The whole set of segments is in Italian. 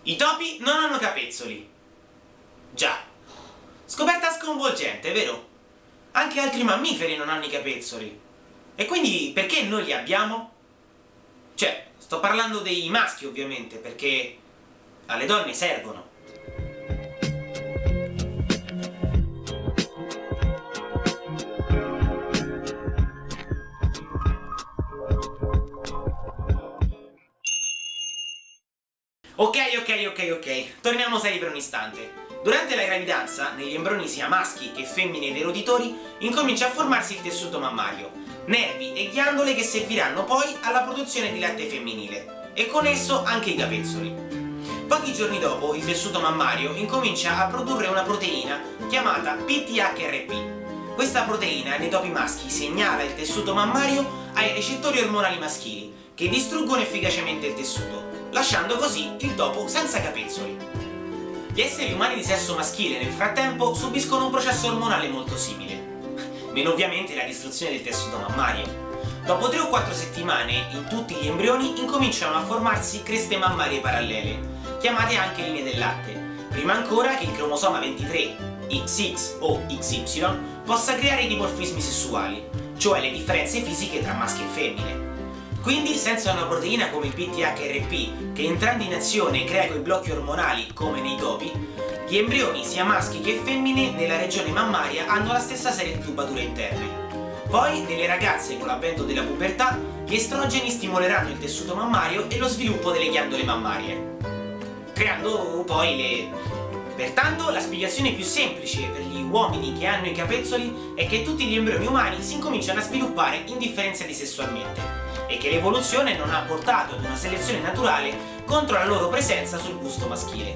I topi non hanno capezzoli. Già. Scoperta sconvolgente, vero? Anche altri mammiferi non hanno i capezzoli. E quindi perché noi li abbiamo? Cioè, sto parlando dei maschi ovviamente, perché alle donne servono. Ok. Torniamo seri per un istante. Durante la gravidanza, negli embrioni sia maschi che femmine dei roditori, incomincia a formarsi il tessuto mammario, nervi e ghiandole che serviranno poi alla produzione di latte femminile, e con esso anche i capezzoli. Pochi giorni dopo, il tessuto mammario incomincia a produrre una proteina chiamata PTHRP. Questa proteina nei topi maschi segnala il tessuto mammario ai recettori ormonali maschili, che distruggono efficacemente il tessuto, lasciando così il topo senza capezzoli. Gli esseri umani di sesso maschile nel frattempo subiscono un processo ormonale molto simile, meno ovviamente la distruzione del tessuto mammario. Dopo 3 o 4 settimane, in tutti gli embrioni incominciano a formarsi creste mammarie parallele, chiamate anche linee del latte, prima ancora che il cromosoma 23, XX o XY, possa creare i dimorfismi sessuali, cioè le differenze fisiche tra maschi e femmine. Quindi, senza una proteina come il PTHRP, che entrando in azione crea quei blocchi ormonali come nei topi, gli embrioni sia maschi che femmine nella regione mammaria hanno la stessa serie di tubature interne. Poi, nelle ragazze con l'avvento della pubertà, gli estrogeni stimoleranno il tessuto mammario e lo sviluppo delle ghiandole mammarie, creando poi le... Pertanto, la spiegazione più semplice per gli uomini che hanno i capezzoli è che tutti gli embrioni umani si incominciano a sviluppare indifferenziati sessualmente, e che l'evoluzione non ha portato ad una selezione naturale contro la loro presenza sul busto maschile.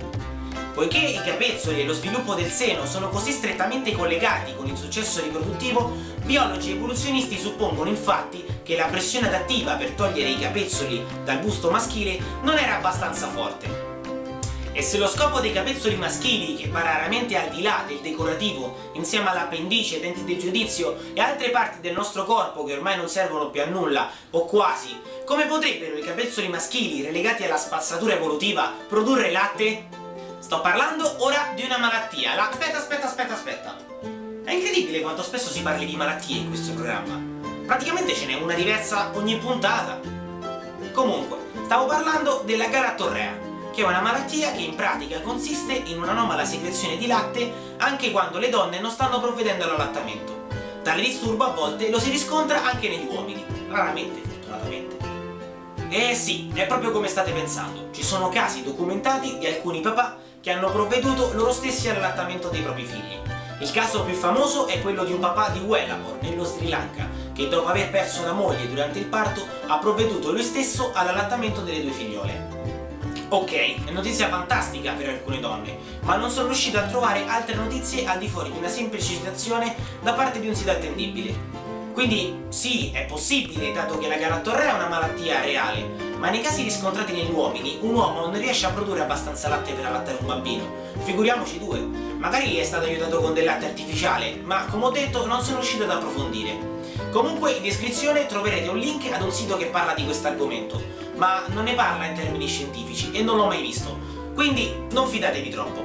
Poiché i capezzoli e lo sviluppo del seno sono così strettamente collegati con il successo riproduttivo, biologi evoluzionisti suppongono infatti che la pressione adattiva per togliere i capezzoli dal busto maschile non era abbastanza forte. E se lo scopo dei capezzoli maschili, che va raramente al di là del decorativo, insieme all'appendice, denti del giudizio e altre parti del nostro corpo che ormai non servono più a nulla, o quasi, come potrebbero i capezzoli maschili, relegati alla spazzatura evolutiva, produrre latte? Sto parlando ora di una malattia, la... Aspetta. È incredibile quanto spesso si parli di malattie in questo programma. Praticamente ce n'è una diversa ogni puntata. Comunque, stavo parlando della galattorrea, che è una malattia che in pratica consiste in un'anomala secrezione di latte anche quando le donne non stanno provvedendo all'allattamento. Tale disturbo a volte lo si riscontra anche negli uomini, raramente fortunatamente. Eh sì, è proprio come state pensando, ci sono casi documentati di alcuni papà che hanno provveduto loro stessi all'allattamento dei propri figli. Il caso più famoso è quello di un papà di Welapore, nello Sri Lanka, che dopo aver perso una moglie durante il parto ha provveduto lui stesso all'allattamento delle 2 figliole. Ok, è notizia fantastica per alcune donne, ma non sono riuscito a trovare altre notizie al di fuori di una semplice citazione da parte di un sito attendibile. Quindi sì, è possibile, dato che la galattorrea è una malattia reale, ma nei casi riscontrati negli uomini, un uomo non riesce a produrre abbastanza latte per allattare un bambino, figuriamoci 2. Magari è stato aiutato con del latte artificiale, ma come ho detto non sono riuscito ad approfondire. Comunque in descrizione troverete un link ad un sito che parla di questo argomento, ma non ne parla in termini scientifici e non l'ho mai visto, quindi non fidatevi troppo.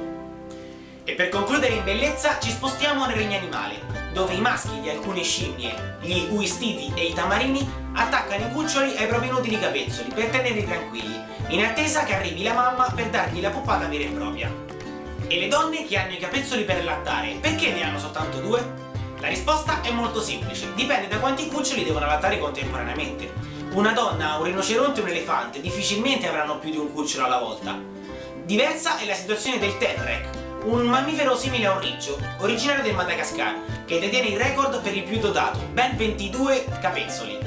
E per concludere in bellezza ci spostiamo nel regno animale, dove i maschi di alcune scimmie, gli uistiti e i tamarini, attaccano i cuccioli ai propri inutili capezzoli per tenerli tranquilli, in attesa che arrivi la mamma per dargli la poppata vera e propria. E le donne che hanno i capezzoli per allattare, perché ne hanno soltanto 2? La risposta è molto semplice, dipende da quanti cuccioli devono allattare contemporaneamente. Una donna, un rinoceronte e un elefante difficilmente avranno più di un cucciolo alla volta. Diversa è la situazione del tenrec, un mammifero simile a un riccio, originario del Madagascar, che detiene il record per il più dotato, ben 22 capezzoli.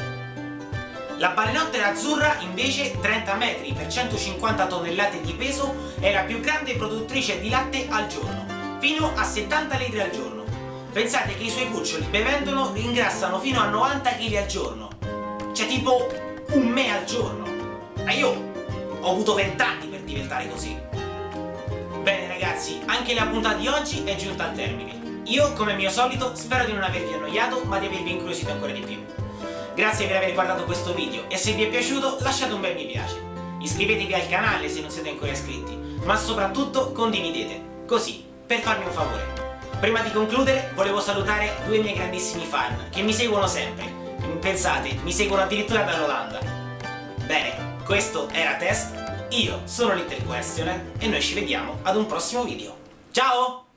La balenottera azzurra, invece, 30 metri per 150 tonnellate di peso, è la più grande produttrice di latte al giorno, fino a 70 litri al giorno. Pensate che i suoi cuccioli, bevendolo, ingrassano fino a 90 kg al giorno. Cioè tipo un me al giorno. Ma io ho avuto 20 anni per diventare così. Bene ragazzi, anche la puntata di oggi è giunta al termine. Io, come mio solito, spero di non avervi annoiato, ma di avervi incuriosito ancora di più. Grazie per aver guardato questo video e se vi è piaciuto lasciate un bel mi piace. Iscrivetevi al canale se non siete ancora iscritti. ma soprattutto condividete, così, per farmi un favore. Prima di concludere volevo salutare due miei grandissimi fan che mi seguono sempre. Pensate, mi seguono addirittura dall'Olanda. Bene, questo era Test, io sono Little Questioner e noi ci vediamo ad un prossimo video. Ciao!